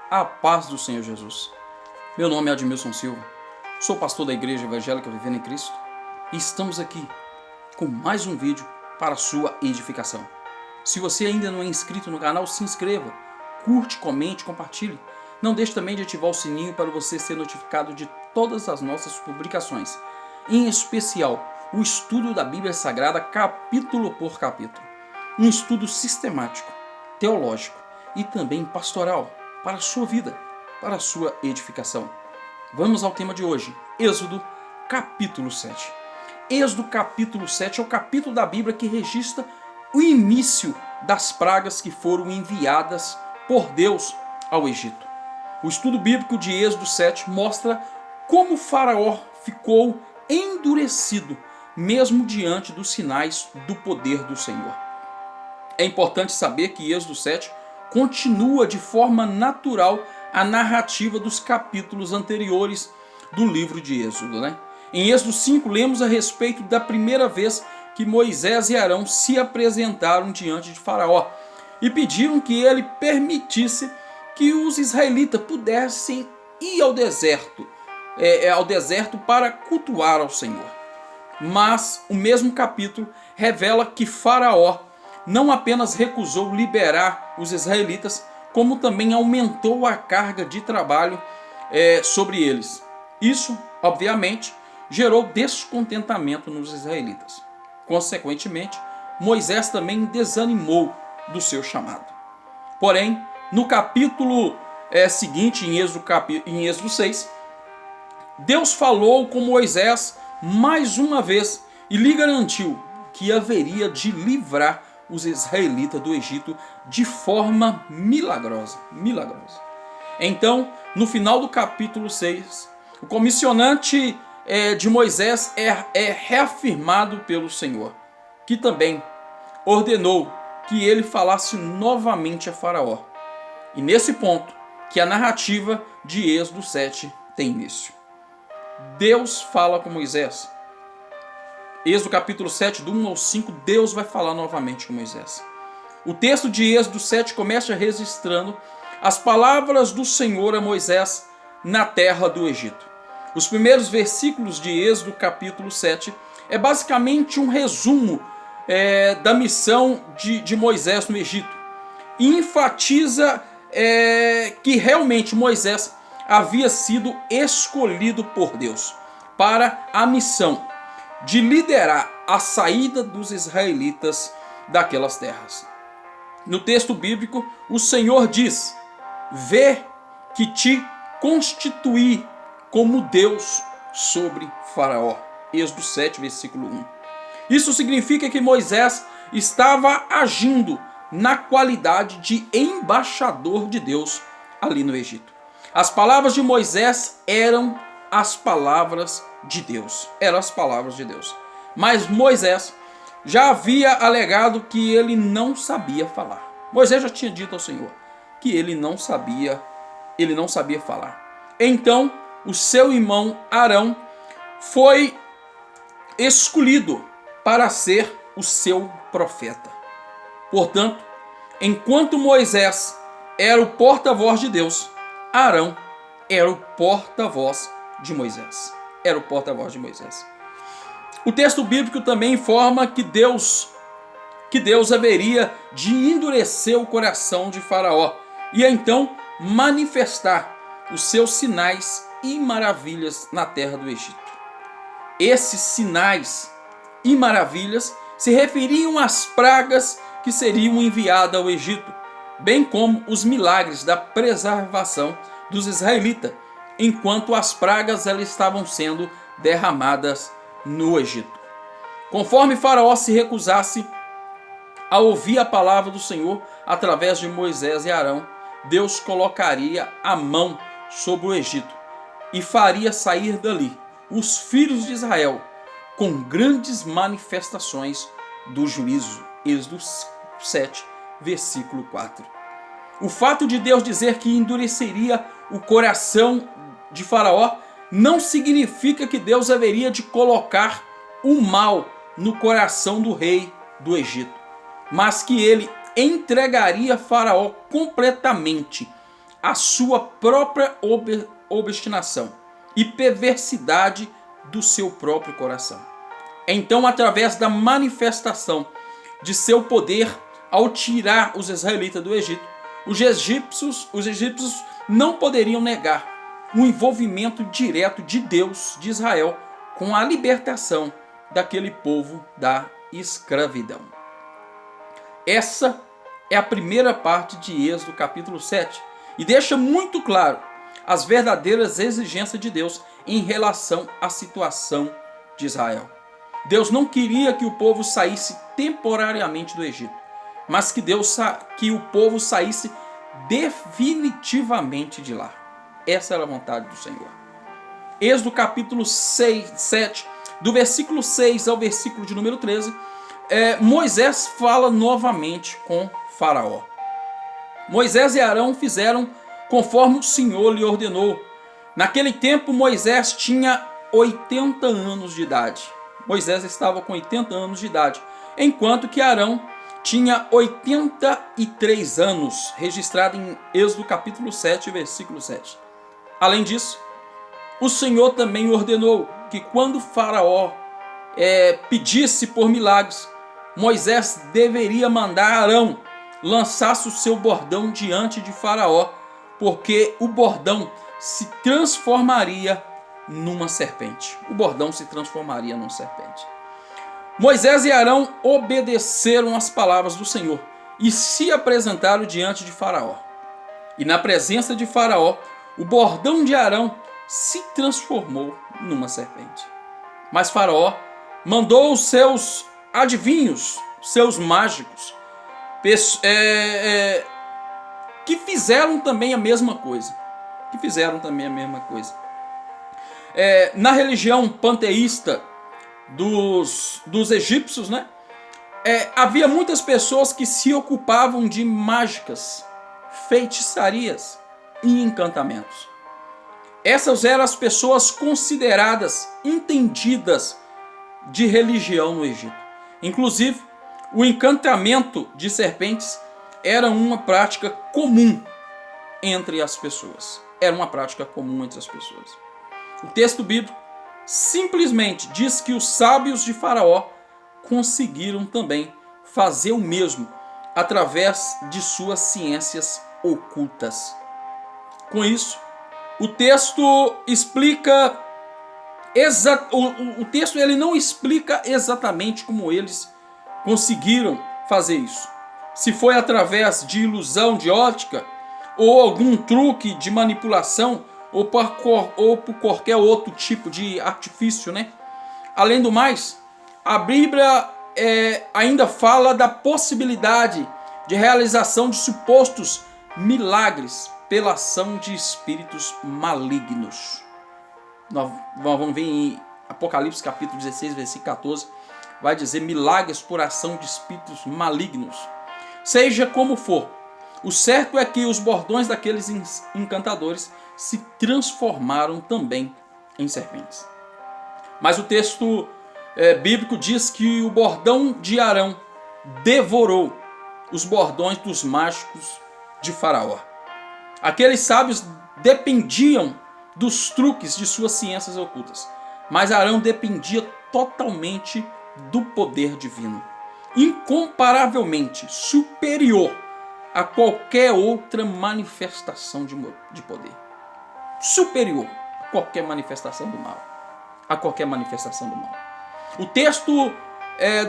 A paz do Senhor Jesus. Meu nome é Admilson Silva, sou pastor da Igreja Evangélica Vivendo em Cristo e estamos aqui com mais um vídeo para a sua edificação. Se você ainda não é inscrito no canal, se inscreva, curte, comente, compartilhe. Não deixe também de ativar o sininho para você ser notificado de todas as nossas publicações, em especial o estudo da Bíblia Sagrada capítulo por capítulo. Um estudo sistemático, teológico e também pastoral para a sua vida, para a sua edificação. Vamos ao tema de hoje, Êxodo capítulo 7. Êxodo capítulo 7 é o capítulo da Bíblia que registra o início das pragas que foram enviadas por Deus ao Egito. O estudo bíblico de Êxodo 7 mostra como o faraó ficou endurecido, mesmo diante dos sinais do poder do Senhor. É importante saber que Êxodo 7 continua de forma natural a narrativa dos capítulos anteriores do livro de Êxodo, Em Êxodo 5 lemos a respeito da primeira vez que Moisés e Arão se apresentaram diante de Faraó e pediram que ele permitisse que os israelitas pudessem ir ao deserto para cultuar ao Senhor. Mas o mesmo capítulo revela que Faraó não apenas recusou liberar os israelitas, como também aumentou a carga de trabalho sobre eles. Isso, obviamente, gerou descontentamento nos israelitas. Consequentemente, Moisés também desanimou do seu chamado. Porém, no capítulo seguinte, em Êxodo 6, Deus falou com Moisés mais uma vez e lhe garantiu que haveria de livrar os israelitas do Egito de forma milagrosa. Então, no final do capítulo 6, o comissionante de Moisés é reafirmado pelo Senhor, que também ordenou que ele falasse novamente a Faraó. E nesse ponto que a narrativa de Êxodo 7 tem início. Deus fala com Moisés. Êxodo capítulo 7, do 1 ao 5, Deus vai falar novamente com Moisés. O texto de Êxodo 7 começa registrando as palavras do Senhor a Moisés na terra do Egito. Os primeiros versículos de Êxodo capítulo 7 é basicamente um resumo da missão de Moisés no Egito. E enfatiza que realmente Moisés havia sido escolhido por Deus para a missão de liderar a saída dos israelitas daquelas terras. No texto bíblico, o Senhor diz: vê que te constituí como Deus sobre Faraó. Êxodo 7, versículo 1. Isso significa que Moisés estava agindo na qualidade de embaixador de Deus ali no Egito. As palavras de Moisés eram as palavras de Deus. Mas Moisés já havia alegado que ele não sabia falar. Moisés já tinha dito ao Senhor que ele não sabia falar. Então, o seu irmão Arão foi escolhido para ser o seu profeta. Portanto, enquanto Moisés era o porta-voz de Deus, Arão era o porta-voz de Moisés. O texto bíblico também informa que Deus haveria de endurecer o coração de Faraó e então manifestar os seus sinais e maravilhas na terra do Egito. Esses sinais e maravilhas se referiam às pragas que seriam enviadas ao Egito, bem como os milagres da preservação dos israelitas, enquanto as pragas elas estavam sendo derramadas no Egito. Conforme Faraó se recusasse a ouvir a palavra do Senhor através de Moisés e Arão, Deus colocaria a mão sobre o Egito e faria sair dali os filhos de Israel com grandes manifestações do juízo. Êxodo 7, versículo 4. O fato de Deus dizer que endureceria o coração de Faraó não significa que Deus haveria de colocar o mal no coração do rei do Egito, mas que ele entregaria Faraó completamente a sua própria obstinação e perversidade do seu próprio coração. Então, através da manifestação de seu poder, ao tirar os israelitas do Egito, os egípcios não poderiam negar o envolvimento direto de Deus, de Israel, com a libertação daquele povo da escravidão. Essa é a primeira parte de Êxodo capítulo 7 e deixa muito claro as verdadeiras exigências de Deus em relação à situação de Israel. Deus não queria que o povo saísse temporariamente do Egito, mas que o povo saísse definitivamente de lá. Essa era a vontade do Senhor. Êxodo capítulo 7, do versículo 6 ao versículo de número 13, Moisés fala novamente com Faraó. Moisés e Arão fizeram conforme o Senhor lhe ordenou. Naquele tempo Moisés tinha 80 anos de idade. Moisés estava com 80 anos de idade, enquanto que Arão tinha 83 anos, registrado em Êxodo capítulo 7, versículo 7. Além disso, o Senhor também ordenou que quando Faraó pedisse por milagres, Moisés deveria mandar Arão lançasse o seu bordão diante de Faraó, porque o bordão se transformaria numa serpente. O bordão se transformaria numa serpente. Moisés e Arão obedeceram às palavras do Senhor e se apresentaram diante de Faraó. E na presença de Faraó, o bordão de Arão se transformou numa serpente. Mas Faraó mandou os seus adivinhos, seus mágicos, que fizeram também a mesma coisa. Na religião panteísta dos egípcios, havia muitas pessoas que se ocupavam de mágicas, feitiçarias e encantamentos. Essas eram as pessoas consideradas entendidas de religião no Egito. Inclusive, o encantamento de serpentes era uma prática comum entre as pessoas. O texto bíblico simplesmente diz que os sábios de Faraó conseguiram também fazer o mesmo através de suas ciências ocultas. Com isso, o texto explica o texto ele não explica exatamente como eles conseguiram fazer isso. Se foi através de ilusão de ótica, ou algum truque de manipulação, ou por qualquer outro tipo de artifício, Além do mais, a Bíblia ainda fala da possibilidade de realização de supostos milagres pela ação de espíritos malignos. Nós vamos ver em Apocalipse capítulo 16, versículo 14, vai dizer milagres por ação de espíritos malignos. Seja como for, o certo é que os bordões daqueles encantadores se transformaram também em serpentes. Mas o texto bíblico diz que o bordão de Arão devorou os bordões dos mágicos de Faraó. Aqueles sábios dependiam dos truques de suas ciências ocultas, mas Arão dependia totalmente do poder divino, incomparavelmente superior a qualquer outra manifestação de poder. Superior a qualquer manifestação do mal. O texto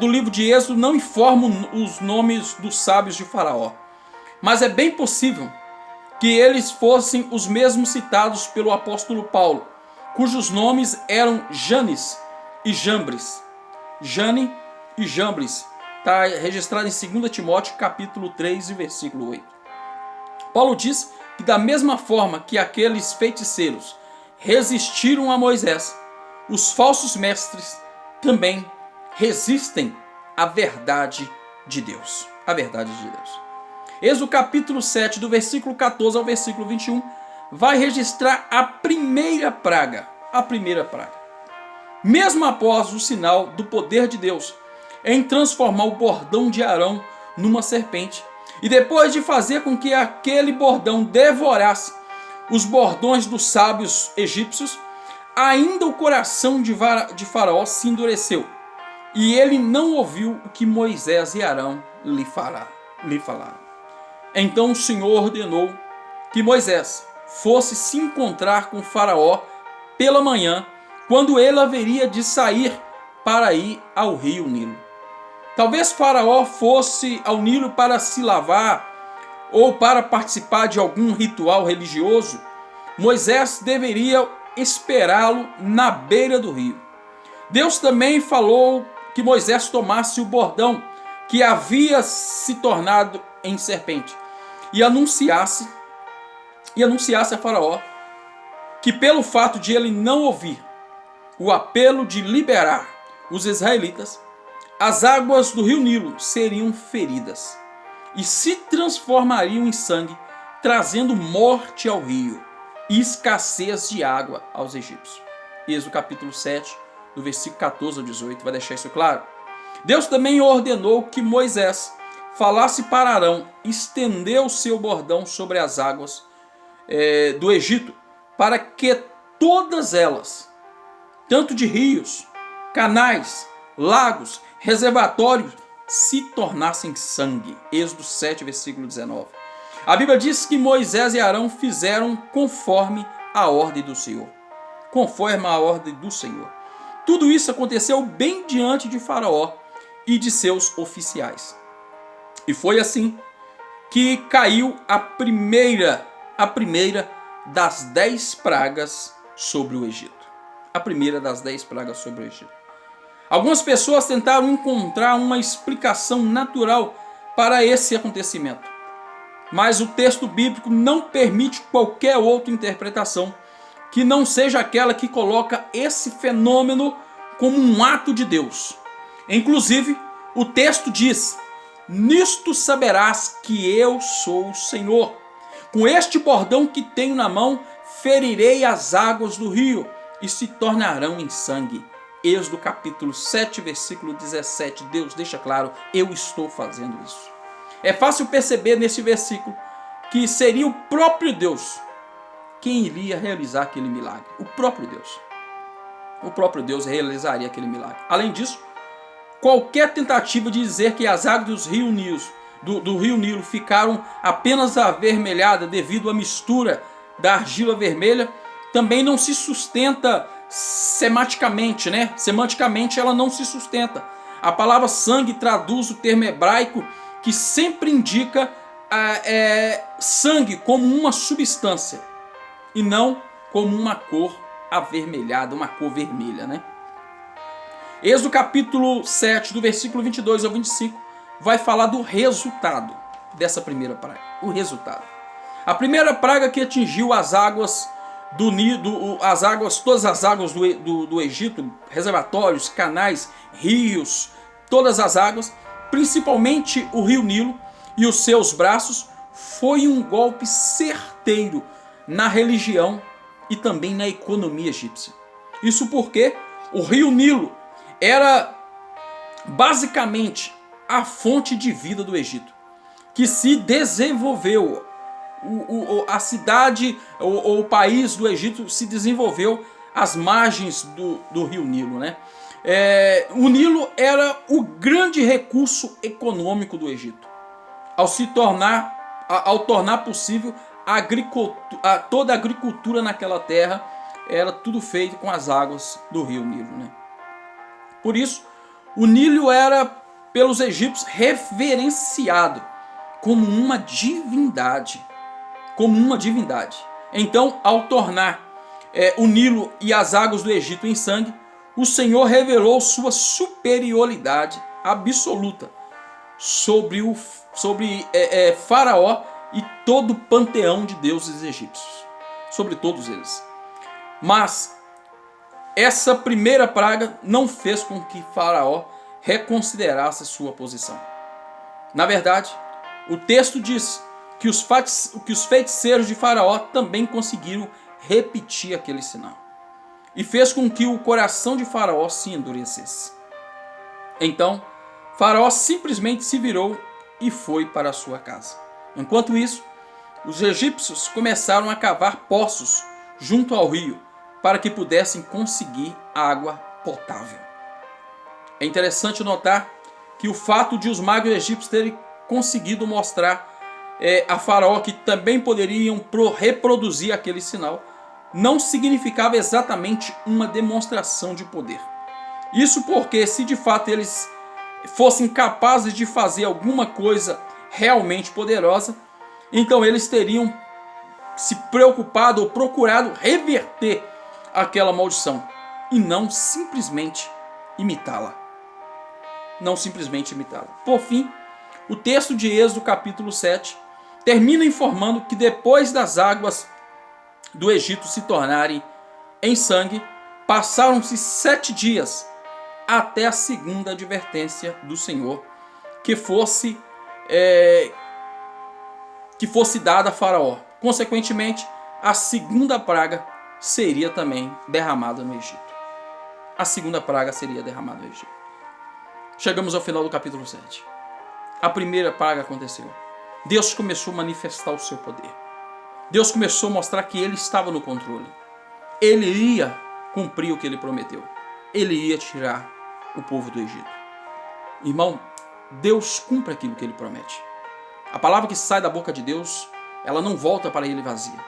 do livro de Êxodo não informa os nomes dos sábios de Faraó, mas é bem possível que eles fossem os mesmos citados pelo apóstolo Paulo, cujos nomes eram Janes e Jambres. Jane e Jambres está registrado em 2 Timóteo capítulo 3 e versículo 8. Paulo diz que da mesma forma que aqueles feiticeiros resistiram a Moisés, os falsos mestres também resistem à verdade de Deus. Êxodo capítulo 7, do versículo 14 ao versículo 21, vai registrar a primeira praga. Mesmo após o sinal do poder de Deus em transformar o bordão de Arão numa serpente, E depois de fazer com que aquele bordão devorasse os bordões dos sábios egípcios, ainda o coração de Faraó se endureceu, e ele não ouviu o que Moisés e Arão lhe falaram. Então o Senhor ordenou que Moisés fosse se encontrar com Faraó pela manhã, quando ele haveria de sair para ir ao rio Nilo. Talvez Faraó fosse ao Nilo para se lavar ou para participar de algum ritual religioso. Moisés deveria esperá-lo na beira do rio. Deus também falou que Moisés tomasse o bordão que havia se tornado em serpente e anunciasse a Faraó que, pelo fato de ele não ouvir o apelo de liberar os israelitas, as águas do rio Nilo seriam feridas e se transformariam em sangue, trazendo morte ao rio e escassez de água aos egípcios. Êxodo capítulo 7, do versículo 14 ao 18, vai deixar isso claro. Deus também ordenou que Moisés falasse para Arão estender o seu bordão sobre as águas do Egito, para que todas elas, tanto de rios, canais, lagos, reservatórios, se tornassem sangue. Êxodo 7, versículo 19. A Bíblia diz que Moisés e Arão fizeram conforme a ordem do Senhor. Conforme a ordem do Senhor. Tudo isso aconteceu bem diante de Faraó e de seus oficiais. E foi assim que caiu a primeira das 10 pragas sobre o Egito. A primeira das 10 pragas sobre o Egito. Algumas pessoas tentaram encontrar uma explicação natural para esse acontecimento, mas o texto bíblico não permite qualquer outra interpretação que não seja aquela que coloca esse fenômeno como um ato de Deus. Inclusive, o texto diz: nisto saberás que eu sou o Senhor. Com este bordão que tenho na mão, ferirei as águas do rio e se tornarão em sangue. Êxodo capítulo 7, versículo 17. Deus deixa claro: eu estou fazendo isso. É fácil perceber nesse versículo que seria o próprio Deus quem iria realizar aquele milagre. O próprio Deus. O próprio Deus realizaria aquele milagre. Além disso, qualquer tentativa de dizer que as águas do rio Nilo ficaram apenas avermelhadas devido à mistura da argila vermelha também não se sustenta sematicamente, né? Semanticamente ela não se sustenta. A palavra sangue traduz o termo hebraico que sempre indica sangue como uma substância e não como uma cor avermelhada, uma cor vermelha, né? Êxodo capítulo 7, do versículo 22 ao 25, vai falar do resultado dessa primeira praga. O resultado. A primeira praga que atingiu as águas do Nilo, todas as águas do Egito, reservatórios, canais, rios, todas as águas, principalmente o rio Nilo e os seus braços, foi um golpe certeiro na religião e também na economia egípcia. Isso porque o rio Nilo era basicamente a fonte de vida do Egito, que se desenvolveu. A cidade ou o país do Egito se desenvolveu às margens do rio Nilo, né? O Nilo era o grande recurso econômico do Egito, ao tornar possível toda a agricultura naquela terra. Era tudo feito com as águas do rio Nilo, né? Por isso, o Nilo era pelos egípcios reverenciado como uma divindade. Então, ao tornar o Nilo e as águas do Egito em sangue, o Senhor revelou sua superioridade absoluta sobre Faraó e todo o panteão de deuses egípcios, sobre todos eles. Mas essa primeira praga não fez com que Faraó reconsiderasse sua posição. Na verdade, o texto diz que os feiticeiros de Faraó também conseguiram repetir aquele sinal. E fez com que o coração de Faraó se endurecesse. Então, Faraó simplesmente se virou e foi para a sua casa. Enquanto isso, os egípcios começaram a cavar poços junto ao rio para que pudessem conseguir água potável. É interessante notar que o fato de os magos egípcios terem conseguido mostrar a Faraó que também poderiam reproduzir aquele sinal não significava exatamente uma demonstração de poder. Isso porque, se de fato eles fossem capazes de fazer alguma coisa realmente poderosa, então eles teriam se preocupado ou procurado reverter aquela maldição e não simplesmente imitá-la. Por fim, o texto de Êxodo capítulo 7 termina informando que depois das águas do Egito se tornarem em sangue, passaram-se 7 dias até a segunda advertência do Senhor que fosse dada a Faraó. Consequentemente, a segunda praga seria também derramada no Egito. Chegamos ao final do capítulo 7. A primeira praga aconteceu. Deus começou a manifestar o seu poder. Deus começou a mostrar que Ele estava no controle. Ele ia cumprir o que Ele prometeu. Ele ia tirar o povo do Egito. Irmão, Deus cumpre aquilo que Ele promete. A palavra que sai da boca de Deus, ela não volta para Ele vazia.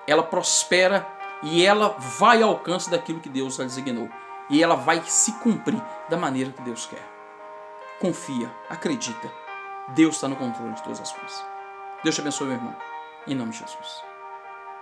Ela prospera e ela vai ao alcance daquilo que Deus a designou. E ela vai se cumprir da maneira que Deus quer. Confia, acredita. Deus está no controle de todas as coisas. Deus te abençoe, meu irmão. Em nome de Jesus.